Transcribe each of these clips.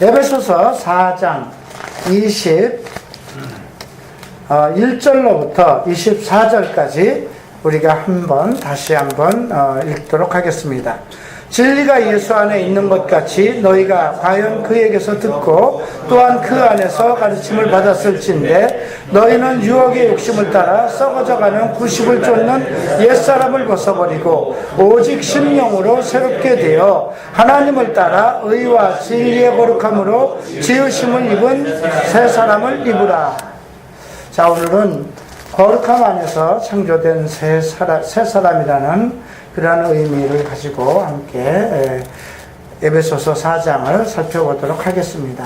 에베소서 4장 21절로부터 24절까지 우리가 다시 한번 읽도록 하겠습니다. 진리가 예수 안에 있는 것 같이 너희가 과연 그에게서 듣고 또한 그 안에서 가르침을 받았을진데 너희는 유혹의 욕심을 따라 썩어져가는 구십을 쫓는 옛사람을 벗어버리고 오직 심령으로 새롭게 되어 하나님을 따라 의와 진리의 거룩함으로 지으심을 입은 새 사람을 입으라. 자, 오늘은 거룩함 안에서 창조된 새 사람이라는 그러한 의미를 가지고 함께 에베소서 4장을 살펴보도록 하겠습니다.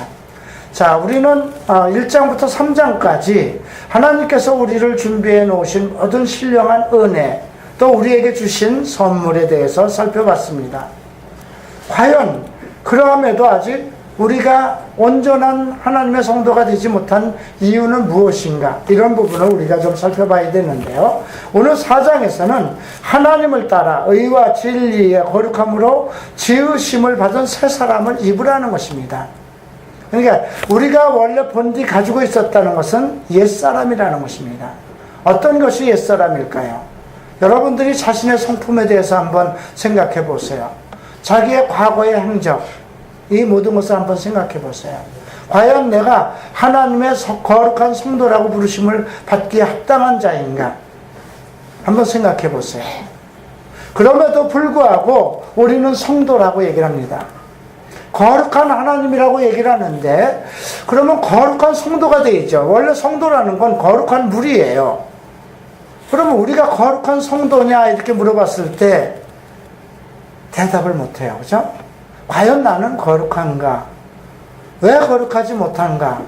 자, 우리는 1장부터 3장까지 하나님께서 우리를 준비해 놓으신 모든 신령한 은혜, 또 우리에게 주신 선물에 대해서 살펴봤습니다. 과연 그러함에도 아직 우리가 온전한 하나님의 성도가 되지 못한 이유는 무엇인가? 이런 부분을 우리가 좀 살펴봐야 되는데요. 오늘 4장에서는 하나님을 따라 의와 진리의 거룩함으로 지으심을 받은 새 사람을 입으라는 것입니다. 그러니까 우리가 원래 본디 가지고 있었다는 것은 옛사람이라는 것입니다. 어떤 것이 옛사람일까요? 여러분들이 자신의 성품에 대해서 한번 생각해 보세요. 자기의 과거의 행적, 이 모든 것을 한번 생각해 보세요. 과연 내가 하나님의 거룩한 성도라고 부르심을 받기에 합당한 자인가? 한번 생각해 보세요. 그럼에도 불구하고 우리는 성도라고 얘기를 합니다. 거룩한 하나님이라고 얘기를 하는데, 그러면 거룩한 성도가 되죠. 원래 성도라는 건 거룩한 물이에요. 그러면 우리가 거룩한 성도냐 이렇게 물어봤을 때 대답을 못해요. 그죠? 과연 나는 거룩한가? 왜 거룩하지 못한가?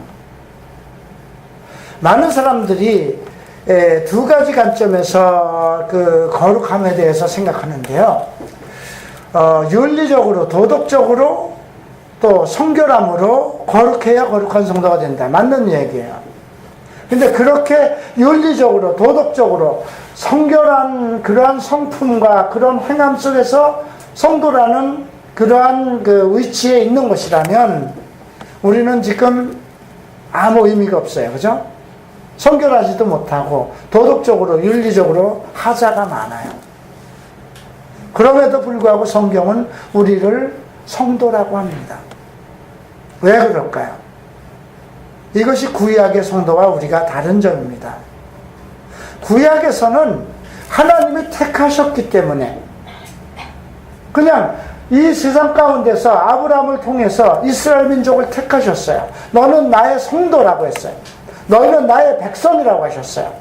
많은 사람들이 두 가지 관점에서 그 거룩함에 대해서 생각하는데요. 윤리적으로, 도덕적으로, 또 성결함으로 거룩해야 거룩한 성도가 된다. 맞는 얘기예요. 근데 그렇게 윤리적으로, 도덕적으로 성결한 그러한 성품과 그런 행함 속에서 성도라는 그러한 그 위치에 있는 것이라면 우리는 지금 아무 의미가 없어요. 그죠? 성결하지도 못하고 도덕적으로, 윤리적으로 하자가 많아요. 그럼에도 불구하고 성경은 우리를 성도라고 합니다. 왜 그럴까요? 이것이 구약의 성도와 우리가 다른 점입니다. 구약에서는 하나님이 택하셨기 때문에 그냥 이 세상 가운데서 아브라함을 통해서 이스라엘 민족을 택하셨어요. 너는 나의 성도라고 했어요. 너희는 나의 백성이라고 하셨어요.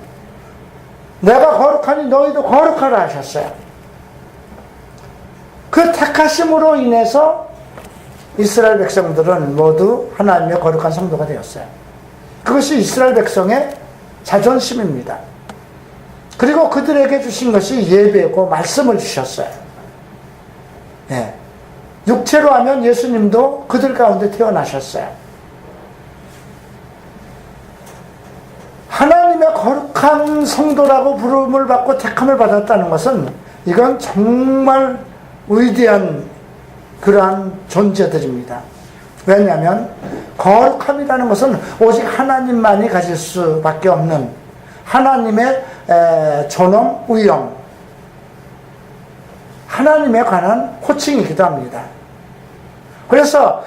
내가 거룩하니 너희도 거룩하라 하셨어요. 그 택하심으로 인해서 이스라엘 백성들은 모두 하나님의 거룩한 성도가 되었어요. 그것이 이스라엘 백성의 자존심입니다. 그리고 그들에게 주신 것이 예배고 말씀을 주셨어요. 네. 육체로 하면 예수님도 그들 가운데 태어나셨어요. 하나님의 거룩한 성도라고 부름을 받고 택함을 받았다는 것은 이건 정말 위대한 그러한 존재들입니다. 왜냐하면 거룩함이라는 것은 오직 하나님만이 가질 수밖에 없는 하나님의 존엄, 위엄, 하나님에 관한 호칭이기도 합니다. 그래서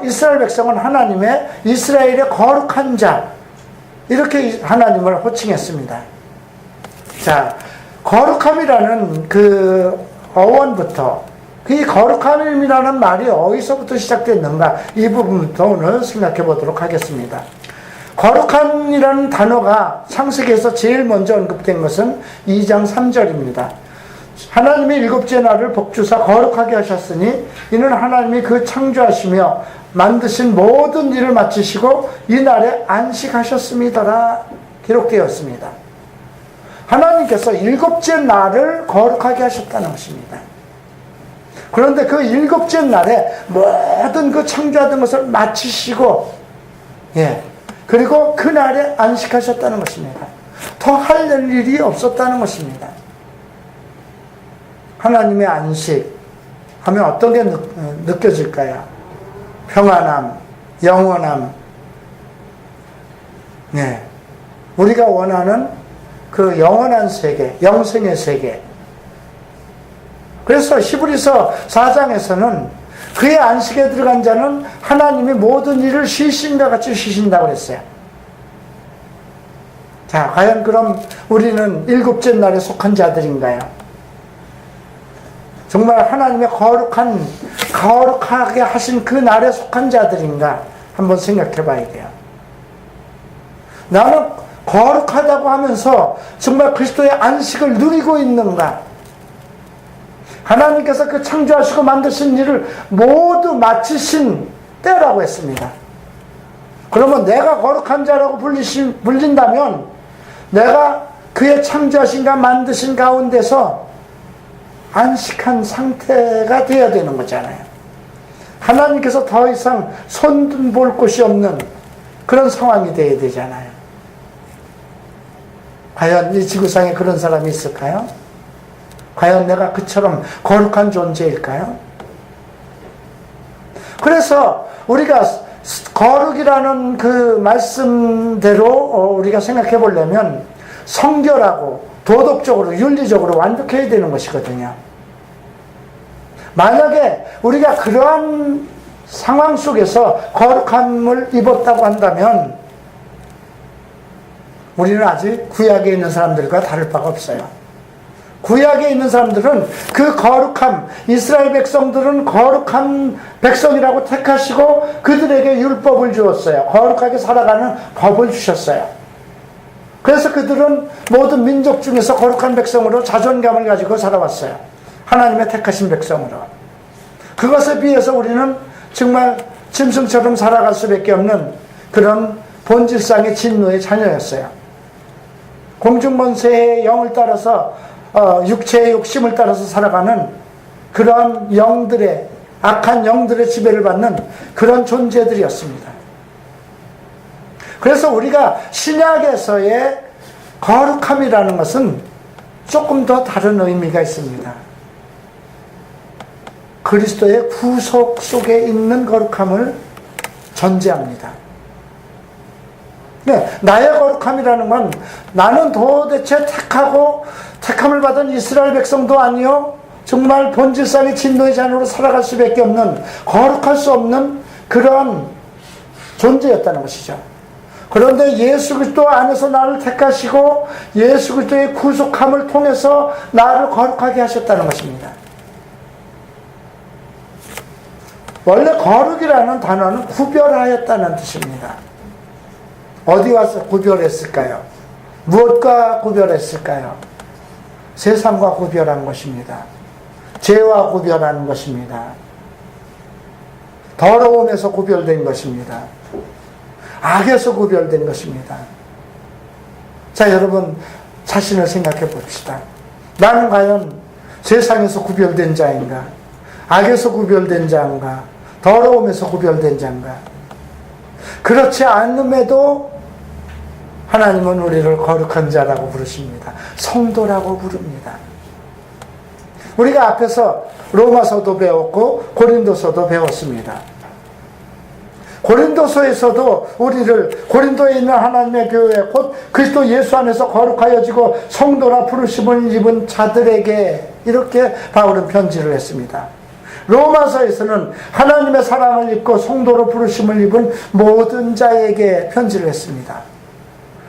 이스라엘 백성은 하나님의 이스라엘의 거룩한 자 이렇게 하나님을 호칭했습니다. 자, 거룩함이라는 그 어원부터 이 거룩함이라는 말이 어디서부터 시작됐는가 이 부분부터 오늘 생각해 보도록 하겠습니다. 거룩함이라는 단어가 창세기에서 제일 먼저 언급된 것은 2장 3절입니다. 하나님이 일곱째 날을 복주사 거룩하게 하셨으니 이는 하나님이 그 창조하시며 만드신 모든 일을 마치시고 이 날에 안식하셨음이더라 기록되었습니다. 하나님께서 일곱째 날을 거룩하게 하셨다는 것입니다. 그런데 그 일곱째 날에 모든 그 창조하던 것을 마치시고 그리고 그 날에 안식하셨다는 것입니다. 더 할 일이 없었다는 것입니다. 하나님의 안식 하면 어떤 게 느껴질까요? 평안함, 영원함, 네. 우리가 원하는 그 영원한 세계, 영생의 세계. 그래서 히브리서 4장에서는 그의 안식에 들어간 자는 하나님이 모든 일을 쉬신과 같이 쉬신다고 그랬어요. 자, 과연 그럼 우리는 일곱째 날에 속한 자들인가요? 정말 하나님의 거룩하게 하신 그 날에 속한 자들인가? 한번 생각해 봐야 돼요. 나는 거룩하다고 하면서 정말 그리스도의 안식을 누리고 있는가? 하나님께서 그 창조하시고 만드신 일을 모두 마치신 때라고 했습니다. 그러면 내가 거룩한 자라고 불린다면 내가 그의 창조하신가 만드신 가운데서 안식한 상태가 되어야 되는 거잖아요. 하나님께서 더 이상 손볼 곳이 없는 그런 상황이 되어야 되잖아요. 과연 이 지구상에 그런 사람이 있을까요? 과연 내가 그처럼 거룩한 존재일까요? 그래서 우리가 거룩이라는 그 말씀대로 우리가 생각해 보려면 성결하고 도덕적으로 윤리적으로 완벽해야 되는 것이거든요. 만약에 우리가 그러한 상황 속에서 거룩함을 입었다고 한다면 우리는 아직 구약에 있는 사람들과 다를 바가 없어요. 구약에 있는 사람들은 그 거룩함, 이스라엘 백성들은 거룩한 백성이라고 택하시고 그들에게 율법을 주었어요. 거룩하게 살아가는 법을 주셨어요. 그래서 그들은 모든 민족 중에서 거룩한 백성으로 자존감을 가지고 살아왔어요. 하나님의 택하신 백성으로. 그것에 비해서 우리는 정말 짐승처럼 살아갈 수밖에 없는 그런 본질상의 진노의 자녀였어요. 공중권세의 영을 따라서 육체의 욕심을 따라서 살아가는 그런 영들의 악한 영들의 지배를 받는 그런 존재들이었습니다. 그래서 우리가 신약에서의 거룩함이라는 것은 조금 더 다른 의미가 있습니다. 그리스도의 구속 속에 있는 거룩함을 전제합니다. 네, 나의 거룩함이라는 건 나는 도대체 택함을 받은 이스라엘 백성도 아니요 정말 본질상의 진노의 자녀로 살아갈 수밖에 없는 거룩할 수 없는 그런 존재였다는 것이죠. 그런데 예수 그리스도 안에서 나를 택하시고 예수 그리스도의 구속함을 통해서 나를 거룩하게 하셨다는 것입니다. 원래 거룩이라는 단어는 구별하였다는 뜻입니다. 어디 와서 구별했을까요? 무엇과 구별했을까요? 세상과 구별한 것입니다. 죄와 구별하는 것입니다. 더러움에서 구별된 것입니다. 악에서 구별된 것입니다. 자, 여러분 자신을 생각해 봅시다. 나는 과연 세상에서 구별된 자인가? 악에서 구별된 자인가? 더러움에서 구별된 자인가? 그렇지 않음에도 하나님은 우리를 거룩한 자라고 부르십니다. 성도라고 부릅니다. 우리가 앞에서 로마서도 배웠고 고린도서도 배웠습니다. 고린도서에서도 우리를 고린도에 있는 하나님의 교회 곧 그리스도 예수 안에서 거룩하여지고 성도라 부르심을 입은 자들에게 이렇게 바울은 편지를 했습니다. 로마서에서는 하나님의 사랑을 입고 성도로 부르심을 입은 모든 자에게 편지를 했습니다.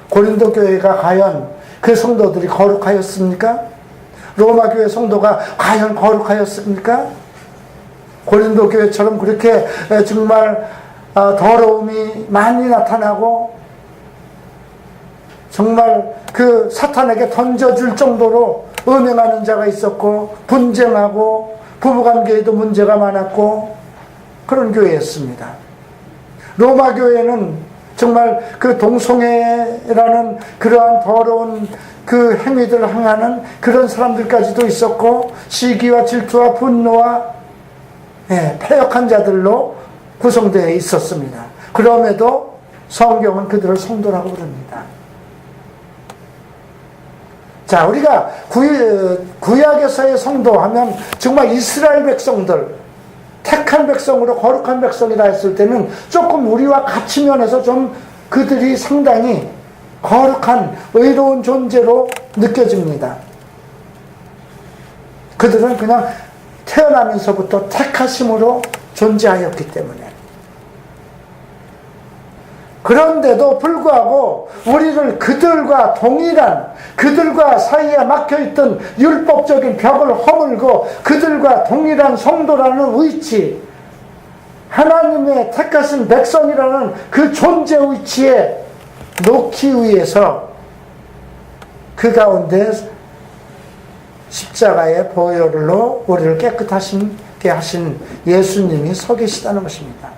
고린도 교회가 과연 그 성도들이 거룩하였습니까? 로마 교회 성도가 과연 거룩하였습니까? 고린도 교회처럼 그렇게 정말 더러움이 많이 나타나고 정말 그 사탄에게 던져줄 정도로 음행하는 자가 있었고 분쟁하고 부부관계에도 문제가 많았고 그런 교회였습니다. 로마 교회는 정말 그 동성애라는 그러한 더러운 그 행위들을 행하는 그런 사람들까지도 있었고 시기와 질투와 분노와 패역한 자들로 구성되어 있었습니다. 그럼에도 성경은 그들을 성도라고 부릅니다. 자, 우리가 구약에서의 성도 하면 정말 이스라엘 백성들, 택한 백성으로 거룩한 백성이다 했을 때는 조금 우리와 같이 면에서 좀 그들이 상당히 거룩한 의로운 존재로 느껴집니다. 그들은 그냥 태어나면서부터 택하심으로 존재하였기 때문에. 그런데도 불구하고 우리를 그들과 사이에 막혀있던 율법적인 벽을 허물고 그들과 동일한 성도라는 위치, 하나님의 택하신 백성이라는 그 존재 위치에 놓기 위해서 그 가운데 십자가의 보혈로 우리를 깨끗하게 하신 예수님이 서 계시다는 것입니다.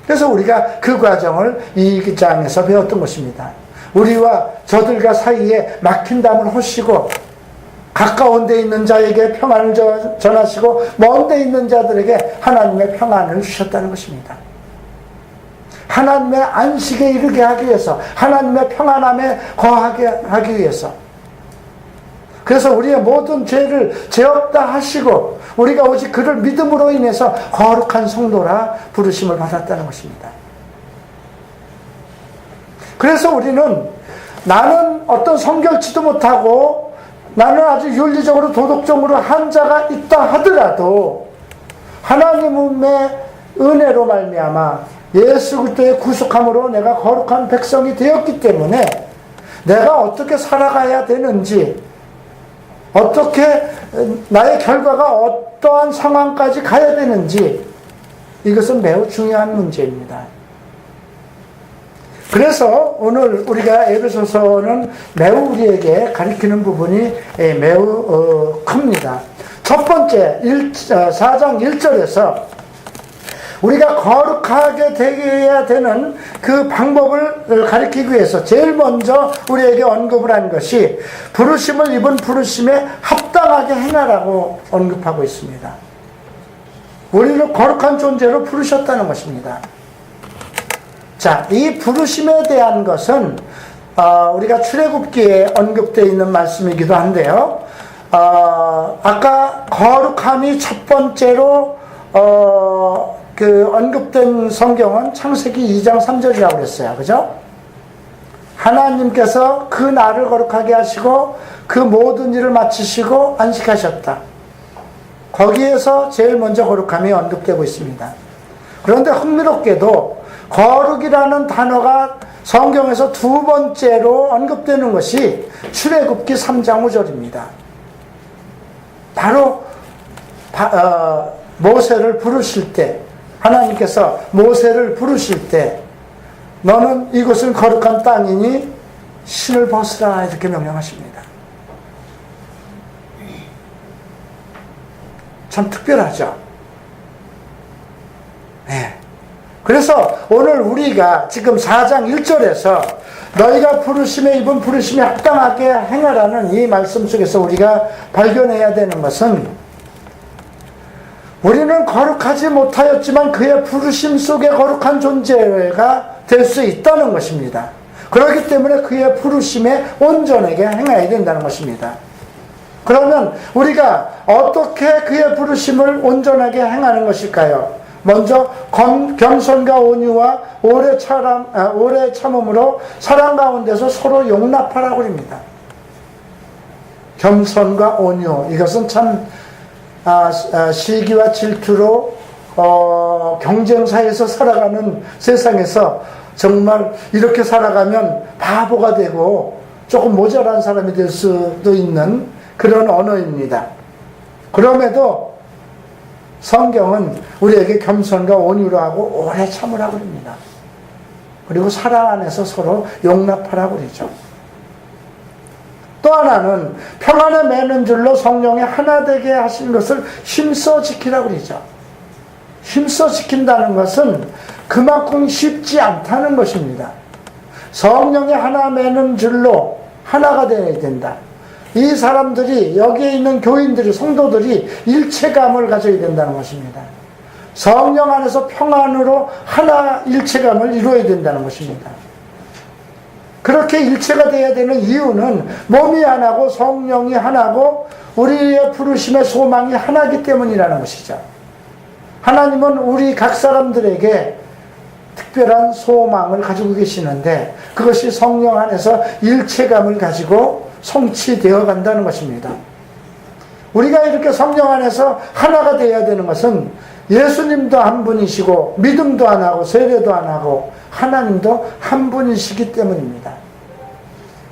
그래서 우리가 그 과정을 이 장에서 배웠던 것입니다. 우리와 저들과 사이에 막힌 담을 허시고 가까운 데 있는 자에게 평안을 전하시고 먼 데 있는 자들에게 하나님의 평안을 주셨다는 것입니다. 하나님의 안식에 이르게 하기 위해서, 하나님의 평안함에 거하게 하기 위해서. 그래서 우리의 모든 죄를 죄 없다 하시고 우리가 오직 그를 믿음으로 인해서 거룩한 성도라 부르심을 받았다는 것입니다. 그래서 우리는 나는 어떤 성결치도 못하고 나는 아주 윤리적으로 도덕적으로 한 자가 있다 하더라도 하나님의 은혜로 말미암아 예수 그리스도의 구속함으로 내가 거룩한 백성이 되었기 때문에 내가 어떻게 살아가야 되는지, 어떻게 나의 결과가 어떠한 상황까지 가야 되는지, 이것은 매우 중요한 문제입니다. 그래서 오늘 우리가 에베소서는 매우 우리에게 가리키는 부분이 매우 큽니다. 첫 번째 4장 1절에서 우리가 거룩하게 되어야 되는 그 방법을 가리키기 위해서 제일 먼저 우리에게 언급을 한 것이 부르심을 입은 부르심에 합당하게 행하라고 언급하고 있습니다. 우리를 거룩한 존재로 부르셨다는 것입니다. 자, 이 부르심에 대한 것은 우리가 출애굽기에 언급되어 있는 말씀이기도 한데요. 아까 거룩함이 첫 번째로 언급된 성경은 창세기 2장 3절이라고 그랬어요. 그죠? 하나님께서 그 날을 거룩하게 하시고 그 모든 일을 마치시고 안식하셨다. 거기에서 제일 먼저 거룩함이 언급되고 있습니다. 그런데 흥미롭게도 거룩이라는 단어가 성경에서 두 번째로 언급되는 것이 출애굽기 3장 5절입니다. 바로 모세를 부르실 때, 하나님께서 모세를 부르실 때 너는 이곳은 거룩한 땅이니 신을 벗으라 이렇게 명령하십니다. 참 특별하죠. 네. 그래서 오늘 우리가 지금 4장 1절에서 너희가 부르심에 입은 부르심에 합당하게 행하라는 이 말씀 속에서 우리가 발견해야 되는 것은 우리는 거룩하지 못하였지만 그의 부르심 속에 거룩한 존재가 될 수 있다는 것입니다. 그렇기 때문에 그의 부르심에 온전하게 행해야 된다는 것입니다. 그러면 우리가 어떻게 그의 부르심을 온전하게 행하는 것일까요? 먼저 겸손과 온유와 오래 참음으로 사랑 가운데서 서로 용납하라고 합니다. 겸손과 온유, 이것은 참 시기와 질투로 경쟁사에서 살아가는 세상에서 정말 이렇게 살아가면 바보가 되고 조금 모자란 사람이 될 수도 있는 그런 언어입니다. 그럼에도 성경은 우리에게 겸손과 온유로 하고 오래 참으라고 합니다. 그리고 사랑 안에서 서로 용납하라고 그러죠. 또 하나는 평안에 매는 줄로 성령의 하나 되게 하신 것을 힘써 지키라고 그러죠. 힘써 지킨다는 것은 그만큼 쉽지 않다는 것입니다. 성령의 하나 매는 줄로 하나가 되어야 된다. 이 사람들이, 여기에 있는 교인들이, 성도들이 일체감을 가져야 된다는 것입니다. 성령 안에서 평안으로 하나 일체감을 이루어야 된다는 것입니다. 그렇게 일체가 되어야 되는 이유는 몸이 하나고 성령이 하나고 우리의 부르심의 소망이 하나이기 때문이라는 것이죠. 하나님은 우리 각 사람들에게 특별한 소망을 가지고 계시는데 그것이 성령 안에서 일체감을 가지고 성취되어 간다는 것입니다. 우리가 이렇게 성령 안에서 하나가 되어야 되는 것은 예수님도 한 분이시고 믿음도 하나고 세례도 하나고 하나님도 한 분이시기 때문입니다.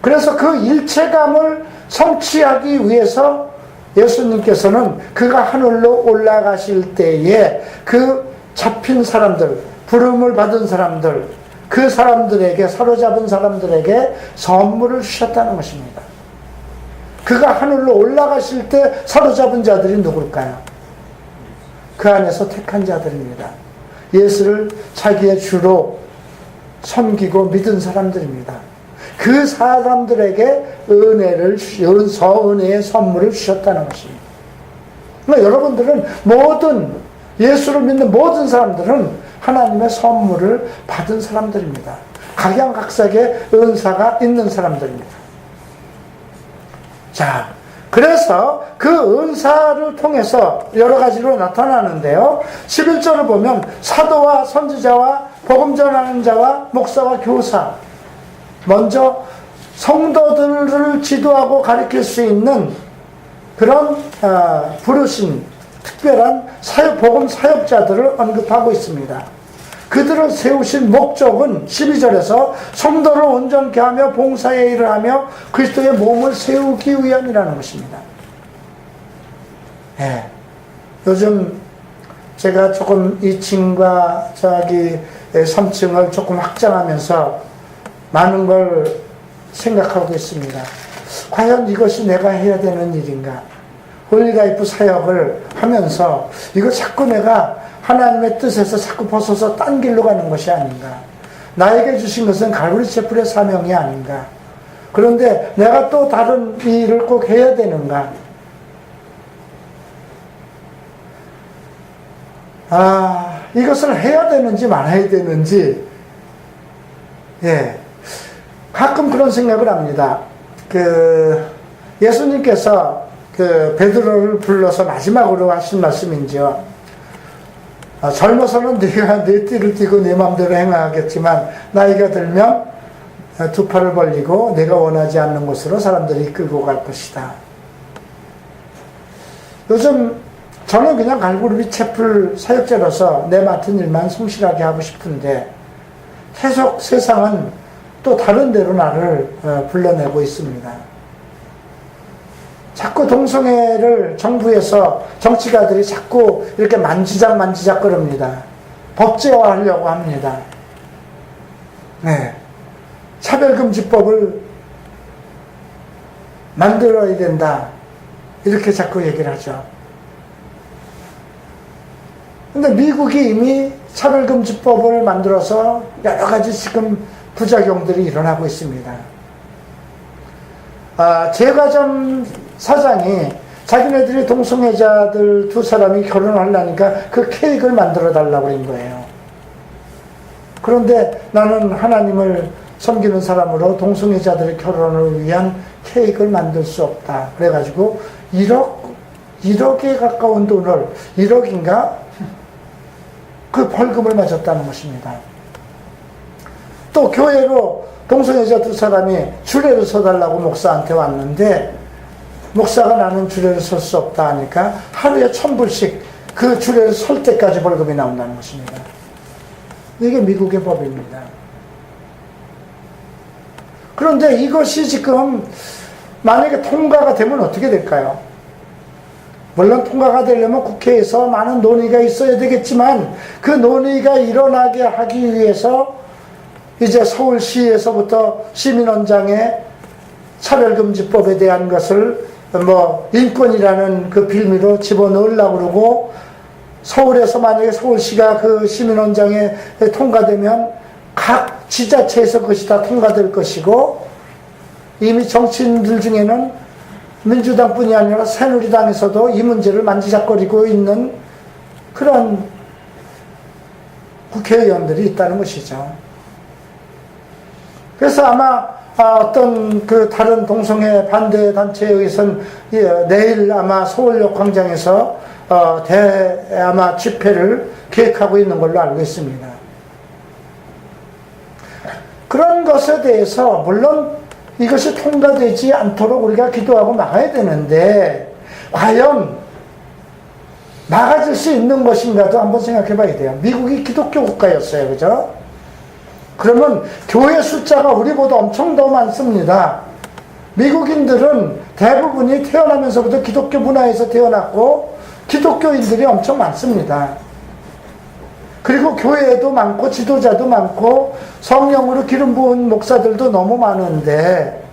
그래서 그 일체감을 성취하기 위해서 예수님께서는 그가 하늘로 올라가실 때에 그 잡힌 사람들, 부름을 받은 사람들, 그 사람들에게, 사로잡은 사람들에게 선물을 주셨다는 것입니다. 그가 하늘로 올라가실 때 사로잡은 자들이 누굴까요? 그 안에서 택한 자들입니다. 예수를 자기의 주로 섬기고 믿은 사람들입니다. 그 사람들에게 은혜의 선물을 주셨다는 것입니다. 그러니까 여러분들은 모든, 예수를 믿는 모든 사람들은 하나님의 선물을 받은 사람들입니다. 각양각색의 은사가 있는 사람들입니다. 자, 그래서 그 은사를 통해서 여러 가지로 나타나는데요. 11절을 보면 사도와 선지자와 복음 전하는 자와 목사와 교사, 먼저 성도들을 지도하고 가르칠 수 있는 그런 부르신 특별한 복음 사역자들을 언급하고 있습니다. 그들을 세우신 목적은 12절에서 성도를 온전케 하며 봉사의 일을 하며 그리스도의 몸을 세우기 위함이라는 것입니다. 네. 요즘 제가 조금 2층과 3층을 조금 확장하면서 많은 걸 생각하고 있습니다. 과연 이것이 내가 해야 되는 일인가? 홀리라이프 사역을 하면서 이거 자꾸 내가 하나님의 뜻에서 자꾸 벗어서 딴 길로 가는 것이 아닌가? 나에게 주신 것은 갈보리 채플의 사명이 아닌가? 그런데 내가 또 다른 일을 꼭 해야 되는가? 이것을 해야 되는지 말아야 되는지, 가끔 그런 생각을 합니다. 예수님께서 베드로를 불러서 마지막으로 하신 말씀인지요. 젊어서는 네가 네 띠를 띠고 네 마음대로 행하겠지만 나이가 들면 두 팔을 벌리고 내가 원하지 않는 곳으로 사람들이 이끌고 갈 것이다. 요즘 저는 그냥 갈보리 채플 사역자로서 내 맡은 일만 성실하게 하고 싶은데 계속 세상은 또 다른 데로 나를 불러내고 있습니다. 자꾸 동성애를 정부에서 정치가들이 자꾸 이렇게 만지작 거립니다. 법제화하려고 합니다. 차별금지법을 만들어야 된다. 이렇게 자꾸 얘기를 하죠. 근데 미국이 이미 차별금지법을 만들어서 여러 가지 지금 부작용들이 일어나고 있습니다. 제과점 사장이 자기네들이 동성애자들 두 사람이 결혼을 하려니까 그 케이크를 만들어 달라고 그런 거예요. 그런데 나는 하나님을 섬기는 사람으로 동성애자들의 결혼을 위한 케이크를 만들 수 없다. 그래가지고 1억에 가까운 돈을, 1억인가? 그 벌금을 맞았다는 것입니다. 또 교회로 동성애자 두 사람이 주례를 서달라고 목사한테 왔는데 목사가 나는 주례를 설 수 없다 하니까 하루에 1,000불씩 그 주례를 설 때까지 벌금이 나온다는 것입니다. 이게 미국의 법입니다. 그런데 이것이 지금 만약에 통과가 되면 어떻게 될까요? 물론 통과가 되려면 국회에서 많은 논의가 있어야 되겠지만 그 논의가 일어나게 하기 위해서 이제 서울시에서부터 시민원장에 차별금지법에 대한 것을 인권이라는 그 빌미로 집어넣으려고 그러고, 서울에서 만약에 서울시가 그 시민원장에 통과되면 각 지자체에서 그것이 다 통과될 것이고, 이미 정치인들 중에는 민주당뿐이 아니라 새누리당에서도 이 문제를 만지작거리고 있는 그런 국회의원들이 있다는 것이죠. 그래서 아마 어떤 그 다른 동성애 반대 단체에 의해서는 내일 아마 서울역 광장에서 아마 집회를 계획하고 있는 걸로 알고 있습니다. 그런 것에 대해서 물론 이것이 통과되지 않도록 우리가 기도하고 막아야 되는데 과연 막아질 수 있는 것인가도 한번 생각해 봐야 돼요. 미국이 기독교 국가였어요. 그죠? 그러면 교회 숫자가 우리보다 엄청 더 많습니다. 미국인들은 대부분이 태어나면서부터 기독교 문화에서 태어났고 기독교인들이 엄청 많습니다. 그리고 교회도 많고 지도자도 많고 성령으로 기름 부은 목사들도 너무 많은데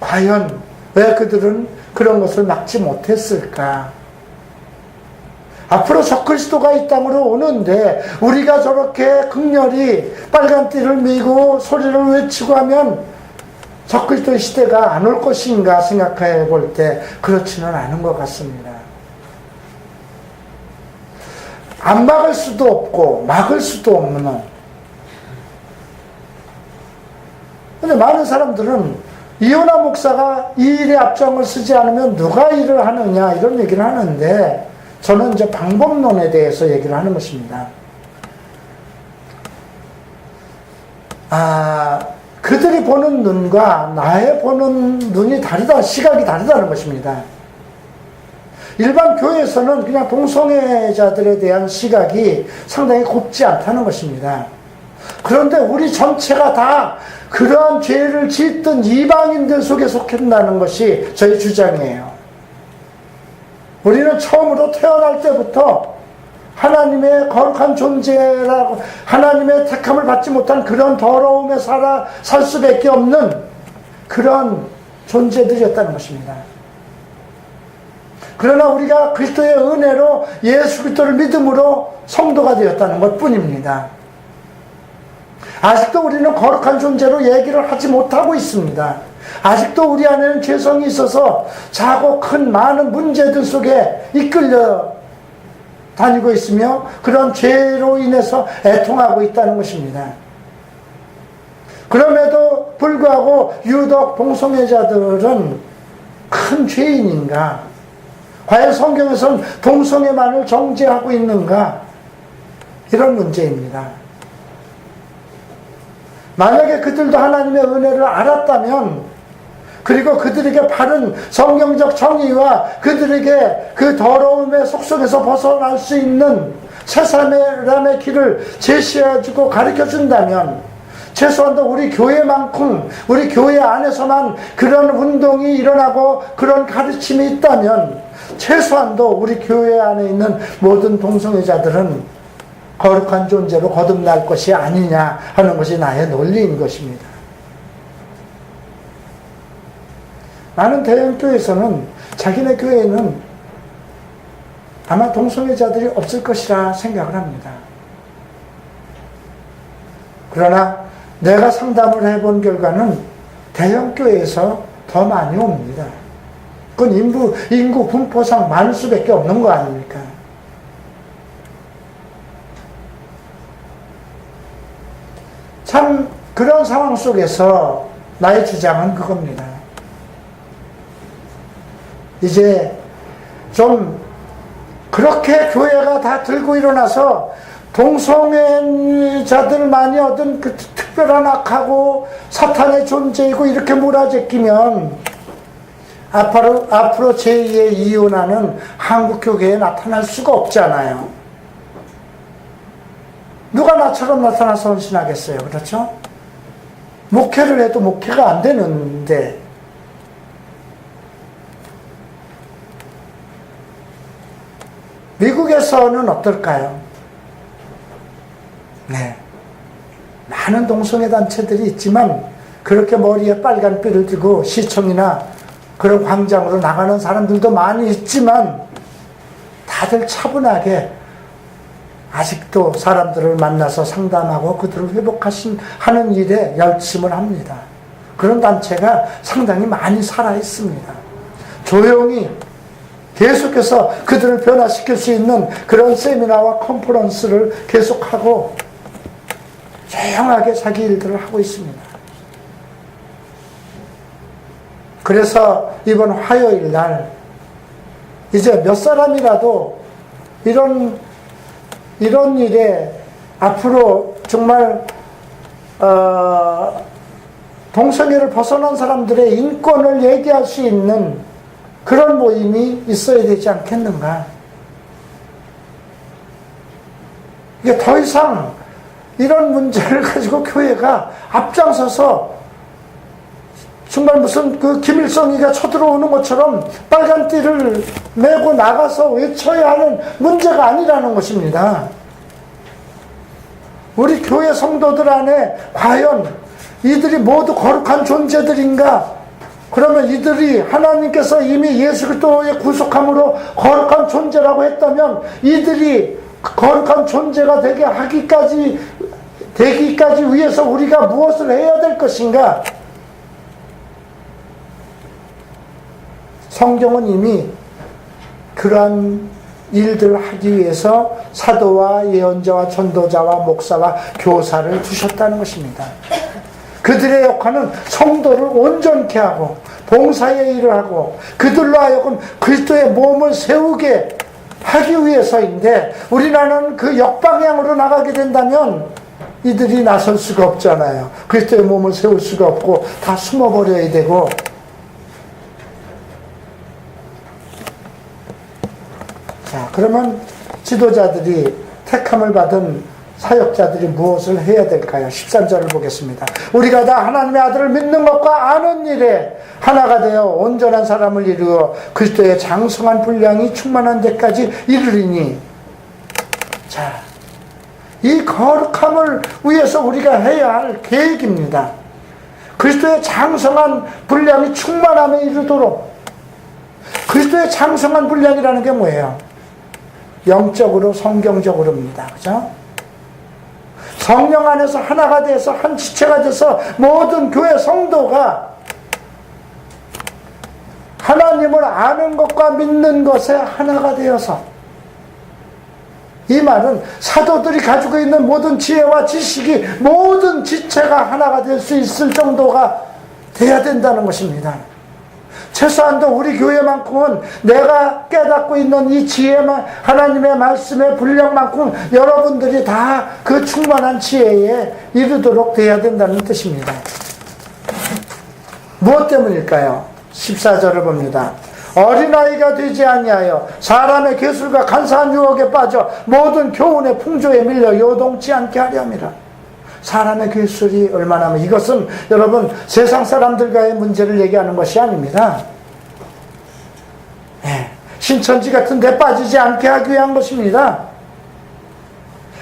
과연 왜 그들은 그런 것을 막지 못했을까? 앞으로 적그리스도가 이 땅으로 오는데 우리가 저렇게 극렬히 빨간 띠를 메고 소리를 외치고 하면 적그리스도의 시대가 안 올 것인가 생각해 볼 때 그렇지는 않은 것 같습니다. 안 막을 수도 없고 막을 수도 없는. 근데 많은 사람들은 이호나 목사가 이 일에 앞장을 쓰지 않으면 누가 일을 하느냐 이런 얘기를 하는데 저는 이제 방법론에 대해서 얘기를 하는 것입니다. 그들이 보는 눈과 나의 보는 눈이 다르다, 시각이 다르다는 것입니다. 일반 교회에서는 그냥 동성애자들에 대한 시각이 상당히 곱지 않다는 것입니다. 그런데 우리 전체가 다 그러한 죄를 짓던 이방인들 속에 속한다는 것이 저희 주장이에요. 우리는 처음으로 태어날 때부터 하나님의 거룩한 존재라고 하나님의 택함을 받지 못한 그런 더러움에 살 수밖에 없는 그런 존재들이었다는 것입니다. 그러나 우리가 그리스도의 은혜로 예수 그리스도를 믿음으로 성도가 되었다는 것뿐입니다. 아직도 우리는 거룩한 존재로 얘기를 하지 못하고 있습니다. 아직도 우리 안에는 죄성이 있어서 작고 큰 많은 문제들 속에 이끌려 다니고 있으며 그런 죄로 인해서 애통하고 있다는 것입니다. 그럼에도 불구하고 유독 동성애자들은 큰 죄인인가? 과연 성경에서는 동성애만을 정죄하고 있는가? 이런 문제입니다. 만약에 그들도 하나님의 은혜를 알았다면, 그리고 그들에게 바른 성경적 정의와 그들에게 그 더러움의 속성에서 벗어날 수 있는 새 사람의 길을 제시해주고 가르쳐준다면, 최소한도 우리 교회만큼, 우리 교회 안에서만 그런 운동이 일어나고 그런 가르침이 있다면, 최소한도 우리 교회 안에 있는 모든 동성애자들은 거룩한 존재로 거듭날 것이 아니냐 하는 것이 나의 논리인 것입니다. 많은 대형교회에서는 자기네 교회에는 아마 동성애자들이 없을 것이라 생각을 합니다. 그러나 내가 상담을 해본 결과는 대형교회에서 더 많이 옵니다. 그건 인구 분포상 많을 수밖에 없는 거 아닙니까? 참 그런 상황 속에서 나의 주장은 그겁니다. 이제 좀 그렇게 교회가 다 들고 일어나서 동성애자들만이 얻은 그 특별한 악하고 사탄의 존재이고 이렇게 몰아제끼면 앞으로 제2의 이혼하는 한국 교회에 나타날 수가 없잖아요. 누가 나처럼 나타나서 헌신하겠어요? 그렇죠? 목회를 해도 목회가 안 되는데 미국에서는 어떨까요? 네, 많은 동성애 단체들이 있지만 그렇게 머리에 빨간 띠를 들고 시청이나 그런 광장으로 나가는 사람들도 많이 있지만 다들 차분하게 아직도 사람들을 만나서 상담하고 그들을 회복하는 일에 열심을 합니다. 그런 단체가 상당히 많이 살아 있습니다. 조용히 계속해서 그들을 변화시킬 수 있는 그런 세미나와 컨퍼런스를 계속하고 조용하게 자기 일들을 하고 있습니다. 그래서 이번 화요일 날 이제 몇 사람이라도 이런 일에 앞으로 정말 동성애를 벗어난 사람들의 인권을 얘기할 수 있는 그런 모임이 있어야 되지 않겠는가. 이게 더 이상 이런 문제를 가지고 교회가 앞장서서 정말 무슨 그 김일성이가 쳐들어오는 것처럼 빨간 띠를 메고 나가서 외쳐야 하는 문제가 아니라는 것입니다. 우리 교회 성도들 안에 과연 이들이 모두 거룩한 존재들인가? 그러면 이들이 하나님께서 이미 예수 그리스도의 구속함으로 거룩한 존재라고 했다면 이들이 거룩한 존재가 되기까지 위해서 우리가 무엇을 해야 될 것인가? 성경은 이미 그러한 일들을 하기 위해서 사도와 예언자와 전도자와 목사와 교사를 두셨다는 것입니다. 그들의 역할은 성도를 온전케 하고 봉사의 일을 하고 그들로 하여금 그리스도의 몸을 세우게 하기 위해서인데 우리나라는 그 역방향으로 나가게 된다면 이들이 나설 수가 없잖아요. 그리스도의 몸을 세울 수가 없고 다 숨어버려야 되고. 자, 그러면 지도자들이 택함을 받은 사역자들이 무엇을 해야 될까요? 13절을 보겠습니다. 우리가 다 하나님의 아들을 믿는 것과 아는 일에 하나가 되어 온전한 사람을 이루어 그리스도의 장성한 분량이 충만한 데까지 이르리니. 자, 이 거룩함을 위해서 우리가 해야 할 계획입니다. 그리스도의 장성한 분량이 충만함에 이르도록. 그리스도의 장성한 분량이라는 게 뭐예요? 영적으로 성경적으로입니다. 그죠? 성령 안에서 하나가 돼서 한 지체가 돼서 모든 교회 성도가 하나님을 아는 것과 믿는 것에 하나가 되어서, 이 말은 사도들이 가지고 있는 모든 지혜와 지식이 모든 지체가 하나가 될 수 있을 정도가 돼야 된다는 것입니다. 최소한도 우리 교회만큼은 내가 깨닫고 있는 이 지혜만, 하나님의 말씀의 분량만큼 여러분들이 다 그 충만한 지혜에 이르도록 돼야 된다는 뜻입니다. 무엇 때문일까요? 14절을 봅니다. 어린아이가 되지 아니하여 사람의 괴술과 간사한 유혹에 빠져 모든 교훈의 풍조에 밀려 요동치 않게 하려 함이라. 사람의 괴술이 얼마나 하면, 이것은 여러분 세상 사람들과의 문제를 얘기하는 것이 아닙니다. 신천지 같은 데 빠지지 않게 하기 위한 것입니다.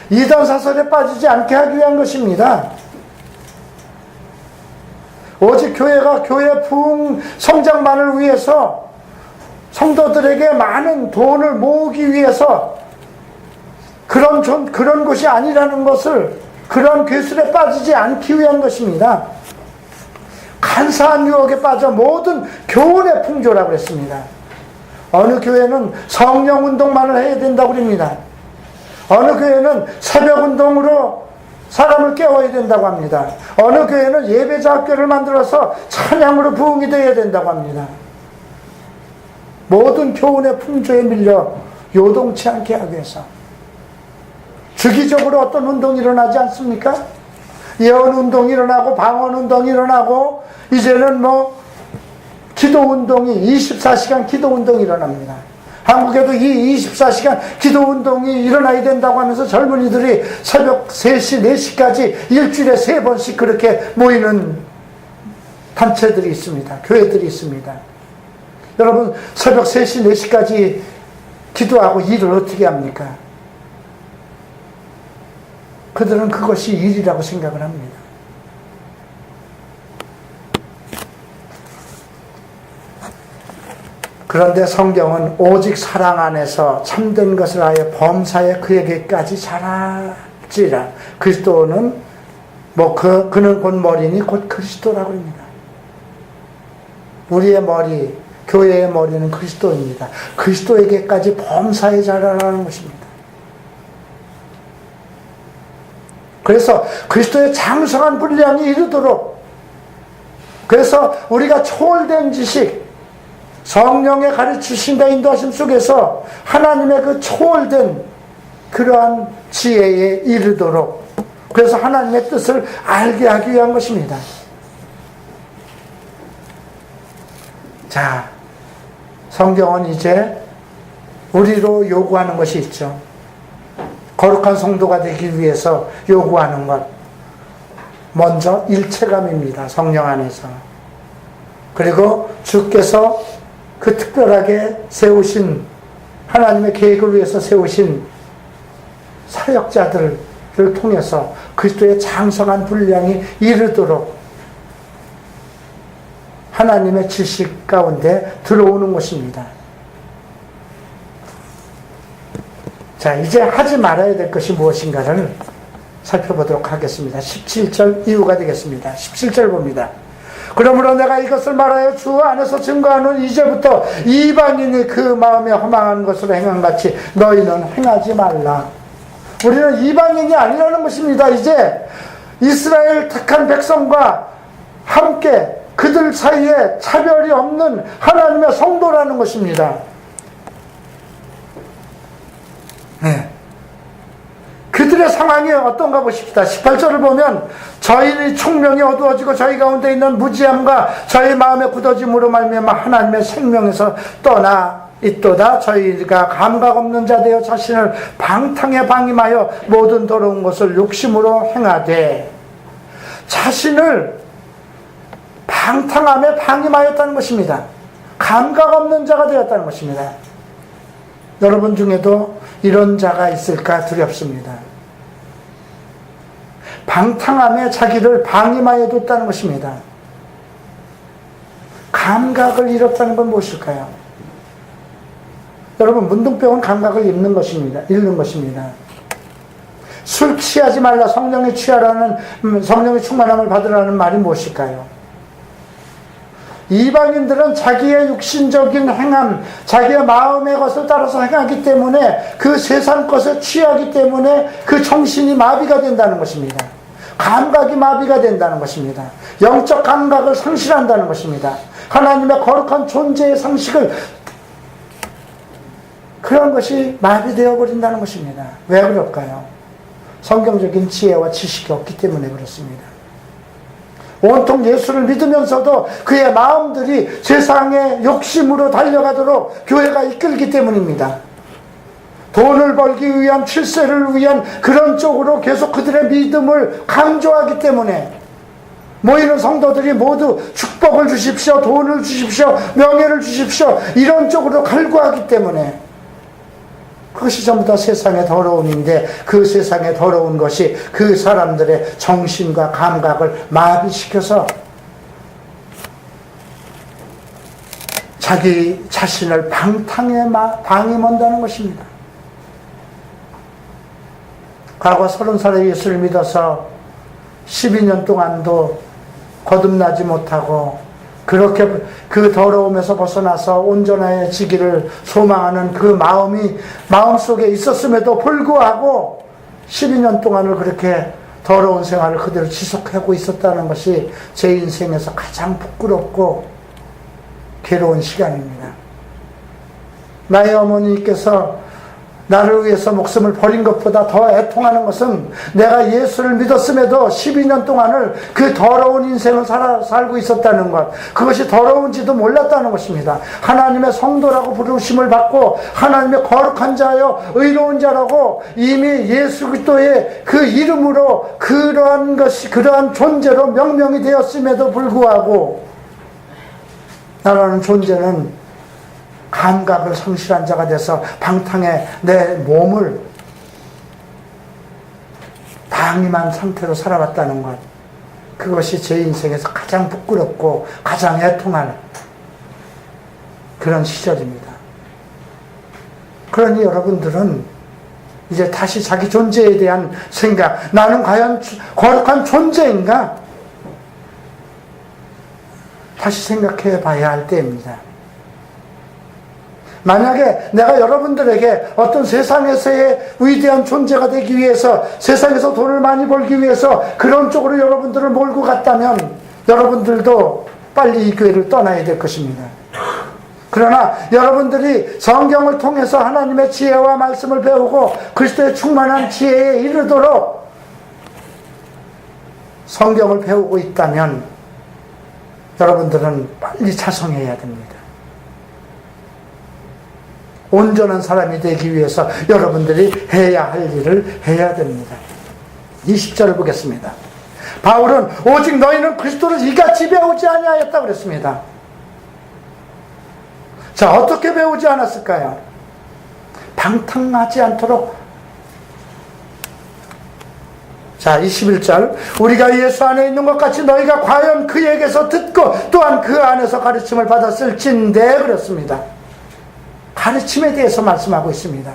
이단사설에 빠지지 않게 하기 위한 것입니다. 오직 교회가 교회 부흥 성장만을 위해서 성도들에게 많은 돈을 모으기 위해서 그런 것이 아니라는 것을, 그런 괴술에 빠지지 않기 위한 것입니다. 간사한 유혹에 빠져 모든 교훈의 풍조라고 했습니다. 어느 교회는 성령 운동만을 해야 된다고 합니다. 어느 교회는 새벽 운동으로 사람을 깨워야 된다고 합니다. 어느 교회는 예배자 학교를 만들어서 찬양으로 부흥이 되어야 된다고 합니다. 모든 교훈의 풍조에 밀려 요동치 않게 하기 위해서. 주기적으로 어떤 운동이 일어나지 않습니까? 예언 운동이 일어나고 방언 운동이 일어나고 이제는 기도 운동이 24시간 기도 운동이 일어납니다. 한국에도 이 24시간 기도 운동이 일어나야 된다고 하면서 젊은이들이 새벽 3시, 4시까지 일주일에 3번씩 그렇게 모이는 단체들이 있습니다. 교회들이 있습니다. 여러분, 새벽 3시, 4시까지 기도하고 일을 어떻게 합니까? 그들은 그것이 일이라고 생각을 합니다. 그런데 성경은 오직 사랑 안에서 참된 것을 하여 범사에 그에게까지 자랄지라. 그리스도는 그는 곧 머리니 곧 그리스도라고 합니다. 우리의 머리, 교회의 머리는 그리스도입니다. 그리스도에게까지 범사에 자라라는 것입니다. 그래서 그리스도의 장성한 분량이 이르도록, 그래서 우리가 초월된 지식, 성령의 가르치심과 인도하심 속에서 하나님의 그 초월된 그러한 지혜에 이르도록, 그래서 하나님의 뜻을 알게 하기 위한 것입니다. 자, 성경은 이제 우리로 요구하는 것이 있죠. 거룩한 성도가 되기 위해서 요구하는 것, 먼저 일체감입니다. 성령 안에서. 그리고 주께서 그 특별하게 세우신, 하나님의 계획을 위해서 세우신 사역자들을 통해서 그리스도의 장성한 분량이 이르도록 하나님의 지식 가운데 들어오는 것입니다. 자, 이제 하지 말아야 될 것이 무엇인가를 살펴보도록 하겠습니다. 17절 이후가 되겠습니다. 17절 봅니다. 그러므로 내가 이것을 말하여 주 안에서 증거하는 이제부터 이방인이 그 마음에 허망한 것으로 행한같이 너희는 행하지 말라. 우리는 이방인이 아니라는 것입니다. 이제 이스라엘 택한 백성과 함께 그들 사이에 차별이 없는 하나님의 성도라는 것입니다. 네. 그들의 상황이 어떤가 보십시다. 18절을 보면 저희 총명이 어두워지고 저희 가운데 있는 무지함과 저희 마음의 굳어짐으로 말미암아 하나님의 생명에서 떠나 있도다. 저희가 감각 없는 자 되어 자신을 방탕에 방임하여 모든 더러운 것을 욕심으로 행하되, 자신을 방탕함에 방임하였다는 것입니다. 감각 없는 자가 되었다는 것입니다. 여러분 중에도 이런 자가 있을까 두렵습니다. 방탕함에 자기를 방임하여 뒀다는 것입니다. 감각을 잃었다는 건 무엇일까요? 여러분, 문둥병은 감각을 잃는 것입니다. 술 취하지 말라, 성령에 취하라는, 성령의 충만함을 받으라는 말이 무엇일까요? 이방인들은 자기의 육신적인 행함, 자기의 마음의 것을 따라서 행하기 때문에, 그 세상 것에 취하기 때문에 그 정신이 마비가 된다는 것입니다. 감각이 마비가 된다는 것입니다. 영적 감각을 상실한다는 것입니다. 하나님의 거룩한 존재의 상식을, 그런 것이 마비되어 버린다는 것입니다. 왜 그럴까요? 성경적인 지혜와 지식이 없기 때문에 그렇습니다. 온통 예수를 믿으면서도 그의 마음들이 세상의 욕심으로 달려가도록 교회가 이끌기 때문입니다. 돈을 벌기 위한, 출세를 위한 그런 쪽으로 계속 그들의 믿음을 강조하기 때문에 모이는 성도들이 모두 축복을 주십시오, 돈을 주십시오, 명예를 주십시오, 이런 쪽으로 갈구하기 때문에 그것이 전부 다 세상의 더러움인데, 그 세상의 더러운 것이 그 사람들의 정신과 감각을 마비시켜서 자기 자신을 방탕에 방임한다는 것입니다. 과거 30살에 예수를 믿어서 12년 동안도 거듭나지 못하고 그렇게 그 더러움에서 벗어나서 온전해지기를 소망하는 그 마음이 마음속에 있었음에도 불구하고 12년 동안을 그렇게 더러운 생활을 그대로 지속하고 있었다는 것이 제 인생에서 가장 부끄럽고 괴로운 시간입니다. 나의 어머니께서 나를 위해서 목숨을 버린 것보다 더 애통하는 것은, 내가 예수를 믿었음에도 12년 동안을 그 더러운 인생을 살고 있었다는 것, 그것이 더러운지도 몰랐다는 것입니다. 하나님의 성도라고 부르심을 받고 하나님의 거룩한 자여 의로운 자라고 이미 예수 그리스도의 그 이름으로 그러한 존재로 명명이 되었음에도 불구하고 나라는 존재는 감각을 상실한 자가 돼서 방탕에 내 몸을 방임한 상태로 살아왔다는 것, 그것이 제 인생에서 가장 부끄럽고 가장 애통할 그런 시절입니다. 그러니 여러분들은 이제 다시 자기 존재에 대한 생각, 나는 과연 거룩한 존재인가? 다시 생각해 봐야 할 때입니다. 만약에 내가 여러분들에게 어떤 세상에서의 위대한 존재가 되기 위해서, 세상에서 돈을 많이 벌기 위해서 그런 쪽으로 여러분들을 몰고 갔다면 여러분들도 빨리 이 교회를 떠나야 될 것입니다. 그러나 여러분들이 성경을 통해서 하나님의 지혜와 말씀을 배우고 그리스도의 충만한 지혜에 이르도록 성경을 배우고 있다면 여러분들은 빨리 자성해야 됩니다. 온전한 사람이 되기 위해서 여러분들이 해야 할 일을 해야 됩니다. 20절을 보겠습니다. 바울은 오직 너희는 그리스도를 이같이 배우지 아니하였다고 그랬습니다. 자, 어떻게 배우지 않았을까요? 방탕하지 않도록. 자, 21절. 우리가 예수 안에 있는 것 같이 너희가 과연 그에게서 듣고 또한 그 안에서 가르침을 받았을진데 그랬습니다. 가르침에 대해서 말씀하고 있습니다.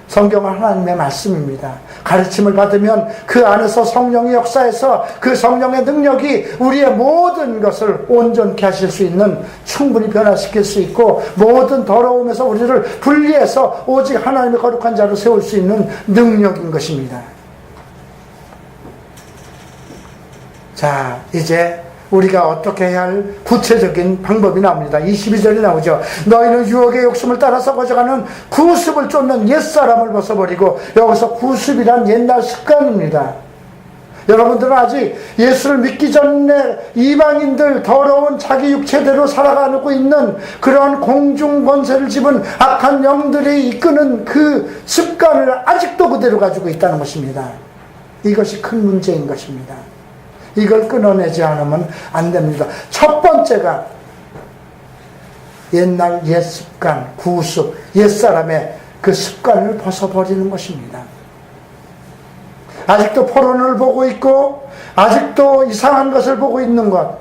성경은 하나님의 말씀입니다. 가르침을 받으면 그 안에서 성령의 역사에서 그 성령의 능력이 우리의 모든 것을 온전케 하실 수 있는, 충분히 변화시킬 수 있고 모든 더러움에서 우리를 분리해서 오직 하나님의 거룩한 자로 세울 수 있는 능력인 것입니다. 자, 이제 우리가 어떻게 해야 할 구체적인 방법이 나옵니다. 22절이 나오죠. 너희는 유혹의 욕심을 따라서 거져가는 구습을 쫓는 옛사람을 벗어버리고, 여기서 구습이란 옛날 습관입니다. 여러분들은 아직 예수를 믿기 전에 이방인들 더러운 자기 육체대로 살아가고 있는 그런 공중 권세를 집은 악한 영들이 이끄는 그 습관을 아직도 그대로 가지고 있다는 것입니다. 이것이 큰 문제인 것입니다. 이걸 끊어내지 않으면 안 됩니다. 첫 번째가 옛날 옛 습관, 구습, 옛사람의 그 습관을 벗어버리는 것입니다. 아직도 포론을 보고 있고 아직도 이상한 것을 보고 있는 것,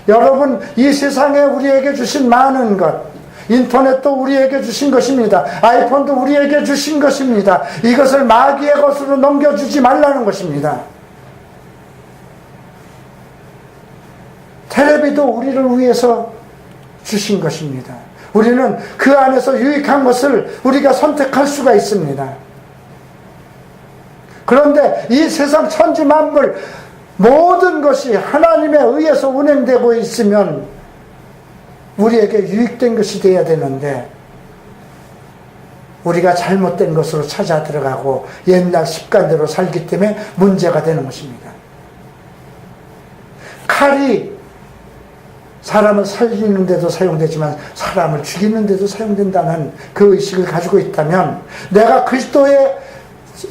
여러분, 이 세상에 우리에게 주신 많은 것, 인터넷도 우리에게 주신 것입니다. 아이폰도 우리에게 주신 것입니다. 이것을 마귀의 것으로 넘겨주지 말라는 것입니다. 텔레비도 우리를 위해서 주신 것입니다. 우리는 그 안에서 유익한 것을 우리가 선택할 수가 있습니다. 그런데 이 세상 천지 만물 모든 것이 하나님에 의해서 운행되고 있으면 우리에게 유익된 것이 되어야 되는데, 우리가 잘못된 것으로 찾아 들어가고 옛날 습관대로 살기 때문에 문제가 되는 것입니다. 칼이 사람을 살리는 데도 사용되지만 사람을 죽이는 데도 사용된다는 그 의식을 가지고 있다면, 내가 그리스도의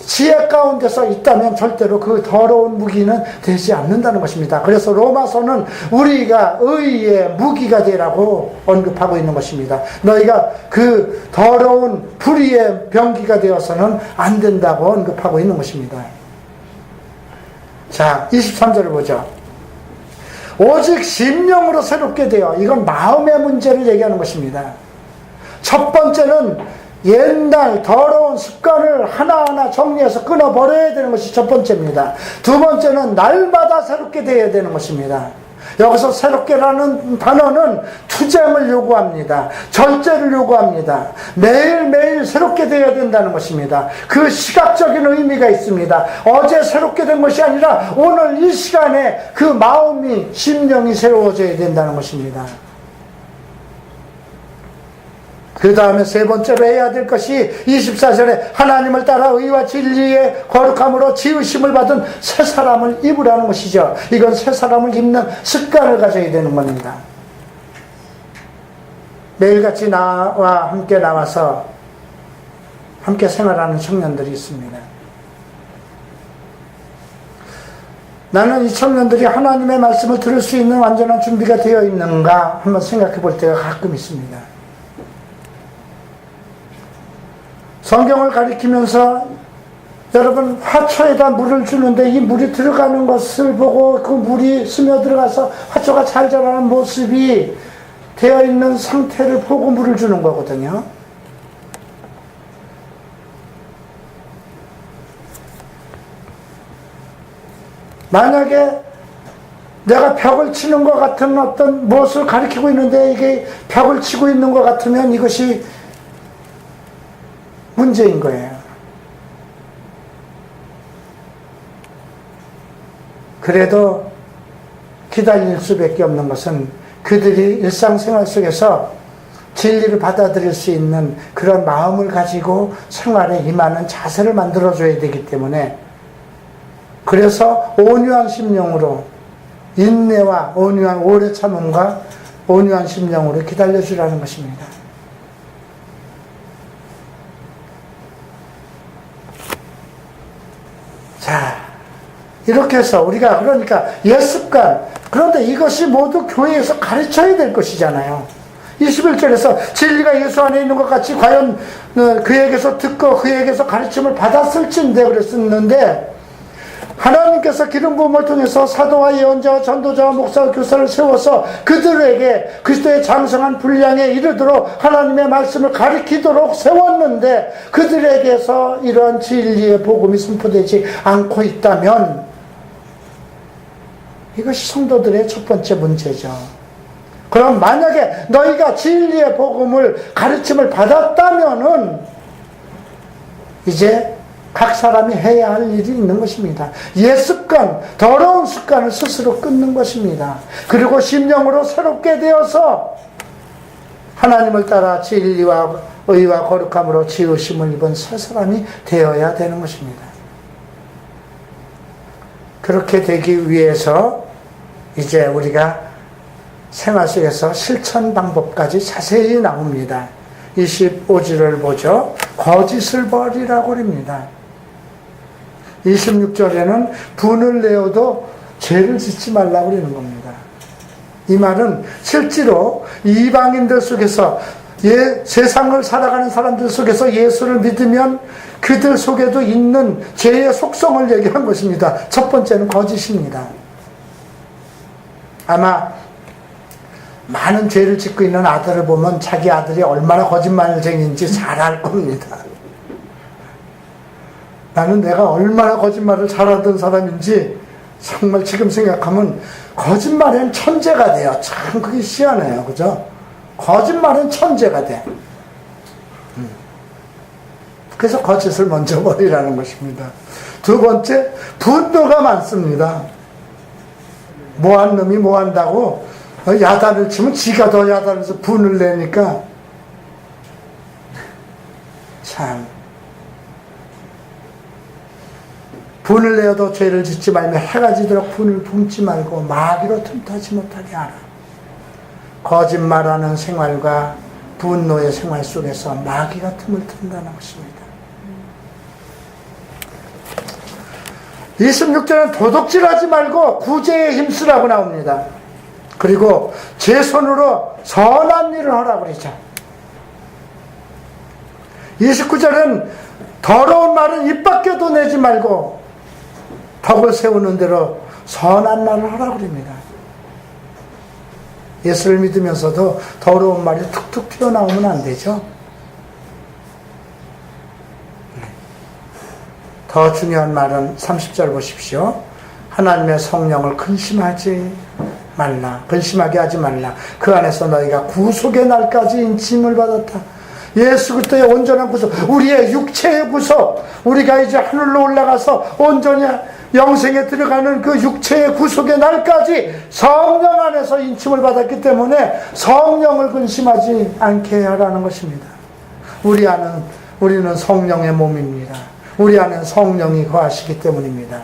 지혜 가운데서 있다면 절대로 그 더러운 무기는 되지 않는다는 것입니다. 그래서 로마서는 우리가 의의 무기가 되라고 언급하고 있는 것입니다. 너희가 그 더러운 불의의 병기가 되어서는 안 된다고 언급하고 있는 것입니다. 자, 23절을 보죠. 오직 심령으로 새롭게 되어, 이건 마음의 문제를 얘기하는 것입니다. 첫 번째는 옛날 더러운 습관을 하나하나 정리해서 끊어버려야 되는 것이 첫 번째입니다. 두 번째는 날마다 새롭게 되어야 되는 것입니다. 여기서 새롭게라는 단어는 투쟁을 요구합니다. 절제를 요구합니다. 매일매일 새롭게 되어야 된다는 것입니다. 그 시각적인 의미가 있습니다. 어제 새롭게 된 것이 아니라 오늘 이 시간에 그 마음이, 심령이 새로워져야 된다는 것입니다. 그 다음에 세 번째로 해야 될 것이 24절에 하나님을 따라 의와 진리의 거룩함으로 지으심을 받은 새 사람을 입으라는 것이죠. 이건 새 사람을 입는 습관을 가져야 되는 겁니다. 매일같이 나와 함께 나와서 함께 생활하는 청년들이 있습니다. 나는 이 청년들이 하나님의 말씀을 들을 수 있는 완전한 준비가 되어 있는가 한번 생각해 볼 때가 가끔 있습니다. 성경을 가리키면서 여러분, 화초에다 물을 주는데 이 물이 들어가는 것을 보고 그 물이 스며들어가서 화초가 잘 자라는 모습이 되어 있는 상태를 보고 물을 주는 거거든요. 만약에 내가 벽을 치는 것 같은 어떤 무엇을 가리키고 있는데 이게 벽을 치고 있는 것 같으면 이것이 문제인 거예요. 그래도 기다릴 수밖에 없는 것은 그들이 일상생활 속에서 진리를 받아들일 수 있는 그런 마음을 가지고 생활에 임하는 자세를 만들어줘야 되기 때문에, 그래서 온유한 심령으로, 인내와 온유한 오래 참음과 온유한 심령으로 기다려주라는 것입니다. 자, 이렇게 해서 우리가 그러니까 옛습관, 그런데 이것이 모두 교회에서 가르쳐야 될 것이잖아요. 21절에서 진리가 예수 안에 있는 것 같이 과연 그에게서 듣고 그에게서 가르침을 받았을진데 그랬었는데, 하나님께서 기름 부음을 통해서 사도와 예언자와 전도자와 목사와 교사를 세워서 그들에게 그리스도의 장성한 분량에 이르도록 하나님의 말씀을 가르치도록 세웠는데, 그들에게서 이러한 진리의 복음이 선포되지 않고 있다면 이것이 성도들의 첫 번째 문제죠. 그럼 만약에 너희가 진리의 복음을 가르침을 받았다면은 이제 각 사람이 해야 할 일이 있는 것입니다. 옛습관, 더러운 습관을 스스로 끊는 것입니다. 그리고 심령으로 새롭게 되어서 하나님을 따라 진리와 의와 거룩함으로 지으심을 입은 새 사람이 되어야 되는 것입니다. 그렇게 되기 위해서 이제 우리가 생활 속에서 실천 방법까지 자세히 나옵니다. 25절을 보죠. 거짓을 버리라고 합니다. 26절에는 분을 내어도 죄를 짓지 말라고 그러는 겁니다. 이 말은 실제로 이방인들 속에서 세상을 살아가는 사람들 속에서 예수를 믿으면 그들 속에도 있는 죄의 속성을 얘기한 것입니다. 첫 번째는 거짓입니다. 아마 많은 죄를 짓고 있는 아들을 보면 자기 아들이 얼마나 거짓말쟁이인지 잘 알 겁니다. 나는 내가 얼마나 거짓말을 잘하던 사람인지 정말 지금 생각하면 거짓말엔 천재가 돼요. 참 그게 희한해요. 그죠? 거짓말은 천재가 돼. 그래서 거짓을 먼저 버리라는 것입니다. 두 번째, 분노가 많습니다. 뭐한 놈이 뭐 한다고 야단을 치면 지가 더 야단해서 분을 내니까 참, 분을 내어도 죄를 짓지 말며 해가 지도록 분을 품지 말고 마귀로 틈타지 못하게 하라. 거짓말하는 생활과 분노의 생활 속에서 마귀가 틈을 튼다는 것입니다. 26절은 도둑질하지 말고 구제에 힘쓰라고 나옵니다. 그리고 제 손으로 선한 일을 하라고 그러죠. 29절은 더러운 말은 입 밖에도 내지 말고 덕을 세우는 대로 선한 말을 하라고 그럽니다. 예수를 믿으면서도 더러운 말이 툭툭 튀어나오면 안 되죠. 더 중요한 말은 30절 보십시오. 하나님의 성령을 근심하지 말라. 근심하게 하지 말라. 그 안에서 너희가 구속의 날까지 인침을 받았다. 예수 그리스도의 온전한 구속, 우리의 육체의 구속, 우리가 이제 하늘로 올라가서 온전히 영생에 들어가는 그 육체의 구속의 날까지 성령 안에서 인침을 받았기 때문에 성령을 근심하지 않게 하라는 것입니다. 우리는 성령의 몸입니다. 우리 안에 성령이 거하시기 때문입니다.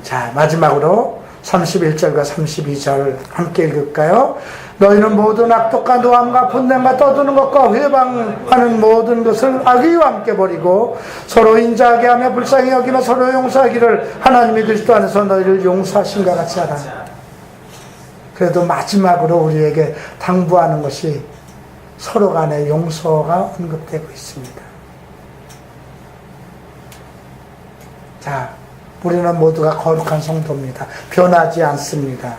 자, 마지막으로 31절과 32절 함께 읽을까요? 너희는 모든 악독과 노함과 분냄과 떠드는 것과 회방하는 모든 것을 악의와 함께 버리고 서로 인자하게 하며 불쌍히 여기며 서로 용서하기를 하나님이 그리스도 안에서 너희를 용서하신과 같이 하라. 그래도 마지막으로 우리에게 당부하는 것이 서로 간의 용서가 언급되고 있습니다. 자, 우리는 모두가 거룩한 성도입니다. 변하지 않습니다.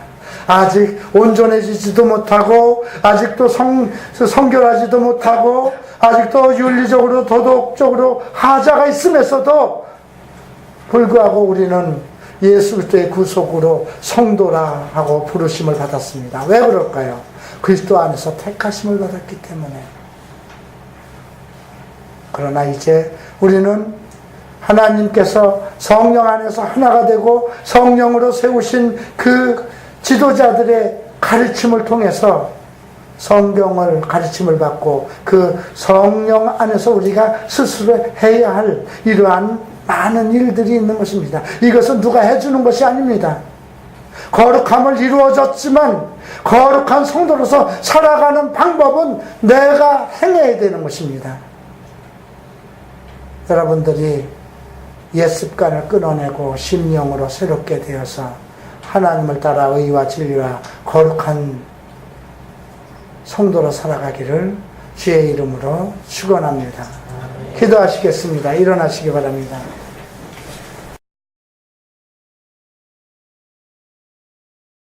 아직 온전해지지도 못하고, 아직도 성결하지도 못하고, 아직도 윤리적으로 도덕적으로 하자가 있음에서도 불구하고 우리는 예수 그리스도의 구속으로 성도라 하고 부르심을 받았습니다. 왜 그럴까요? 그리스도 안에서 택하심을 받았기 때문에. 그러나 이제 우리는 하나님께서 성령 안에서 하나가 되고 성령으로 세우신 그 지도자들의 가르침을 통해서 성경을 가르침을 받고 그 성령 안에서 우리가 스스로 해야 할 이러한 많은 일들이 있는 것입니다. 이것은 누가 해주는 것이 아닙니다. 거룩함을 이루어졌지만 거룩한 성도로서 살아가는 방법은 내가 행해야 되는 것입니다. 여러분들이 옛 습관을 끊어내고 심령으로 새롭게 되어서 하나님을 따라 의와 진리와 거룩한 성도로 살아가기를 주의 이름으로 축원합니다. 기도하시겠습니다. 일어나시기 바랍니다.